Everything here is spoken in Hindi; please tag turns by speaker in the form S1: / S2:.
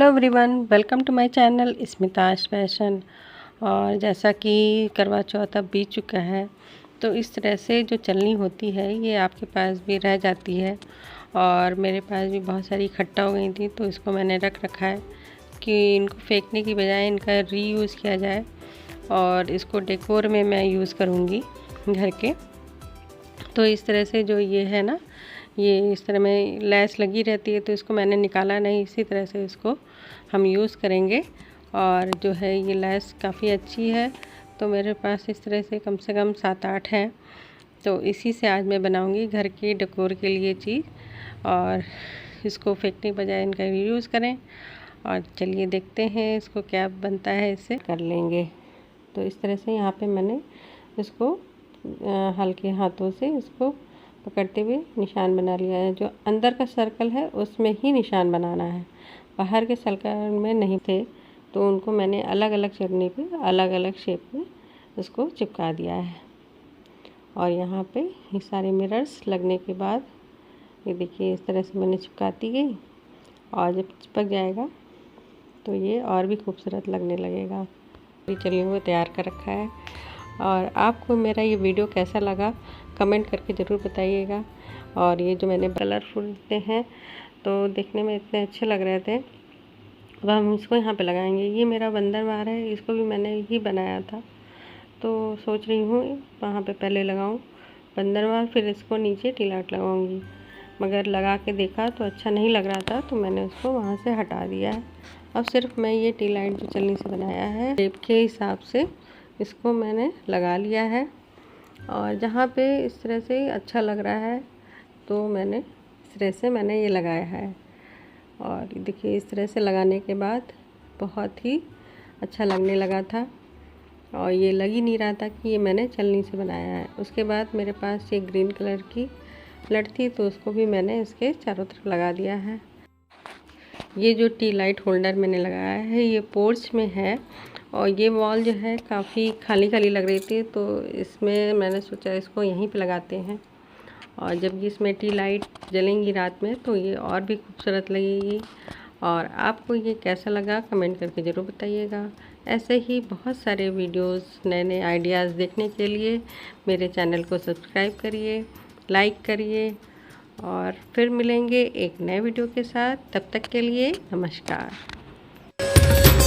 S1: Everyone, welcome to my channel Smita's fashion. और जैसा कि करवा चौथ अब बीत चुका है, तो इस तरह से जो चलनी होती है ये आपके पास भी रह जाती है और मेरे पास भी बहुत सारी इकट्ठा हो गई थी, तो इसको मैंने रख रखा है कि इनको फेंकने की बजाय इनका रीयूज़ किया जाए और इसको डेकोर में मैं यूज़ करूँगी घर के। तो इस तरह से जो ये है ना, ये इस तरह में लैस लगी रहती है, तो इसको मैंने निकाला नहीं, इसी तरह से इसको हम यूज़ करेंगे। और जो है ये लैस काफ़ी अच्छी है, तो मेरे पास इस तरह से कम 7-8 हैं। तो इसी से आज मैं बनाऊंगी घर की डेकोर के लिए चीज़, और इसको फेंकने के बजाय इनका यूज़ करें। और चलिए देखते हैं इसको क्या बनता है, इससे कर लेंगे। तो इस तरह से यहाँ पे मैंने इसको हल्के हाथों से इसको पकड़ते हुए निशान बना लिया है। जो अंदर का सर्कल है उसमें ही निशान बनाना है, बाहर के सर्कल में नहीं थे, तो उनको मैंने अलग अलग चटनी पे अलग अलग शेप में इसको चिपका दिया है। और यहाँ पे ये सारे मिरर्स लगने के बाद ये देखिए इस तरह से मैंने चिपकाती गई, और जब चिपक जाएगा तो ये और भी खूबसूरत लगने लगेगा। चलिए वो तैयार कर रखा है। और आपको मेरा ये वीडियो कैसा लगा कमेंट करके ज़रूर बताइएगा। और ये जो मैंने कलरफुल हैं तो देखने में इतने अच्छे लग रहे थे, अब हम इसको यहाँ पे लगाएंगे। ये मेरा बंदरवार है, इसको भी मैंने ही बनाया था, तो सोच रही हूँ वहाँ पे पहले लगाऊँ बंदरवार, फिर इसको नीचे टी लाइट लगाऊँगी। मगर लगा के देखा तो अच्छा नहीं लग रहा था, तो मैंने उसको वहाँ से हटा दिया है। अब सिर्फ मैं ये टी लाइट जो चलनी से बनाया है शेप के हिसाब से इसको मैंने लगा लिया है। और जहाँ पे इस तरह से अच्छा लग रहा है तो मैंने इस तरह से मैंने ये लगाया है। और देखिए इस तरह से लगाने के बाद बहुत ही अच्छा लगने लगा था, और ये लग ही नहीं रहा था कि ये मैंने चलनी से बनाया है। उसके बाद मेरे पास ये ग्रीन कलर की लट थी, तो उसको भी मैंने इसके चारों तरफ लगा दिया है। ये जो टी लाइट होल्डर मैंने लगाया है ये पोर्च में है, और ये वॉल जो है काफ़ी खाली खाली लग रही थी, तो इसमें मैंने सोचा इसको यहीं पे लगाते हैं। और जब इसमें टी लाइट जलेंगी रात में तो ये और भी खूबसूरत लगेगी। और आपको ये कैसा लगा कमेंट करके ज़रूर बताइएगा। ऐसे ही बहुत सारे वीडियोस नए नए आइडियाज़ देखने के लिए मेरे चैनल को सब्सक्राइब करिए, लाइक करिए, और फिर मिलेंगे एक नए वीडियो के साथ। तब तक के लिए नमस्कार।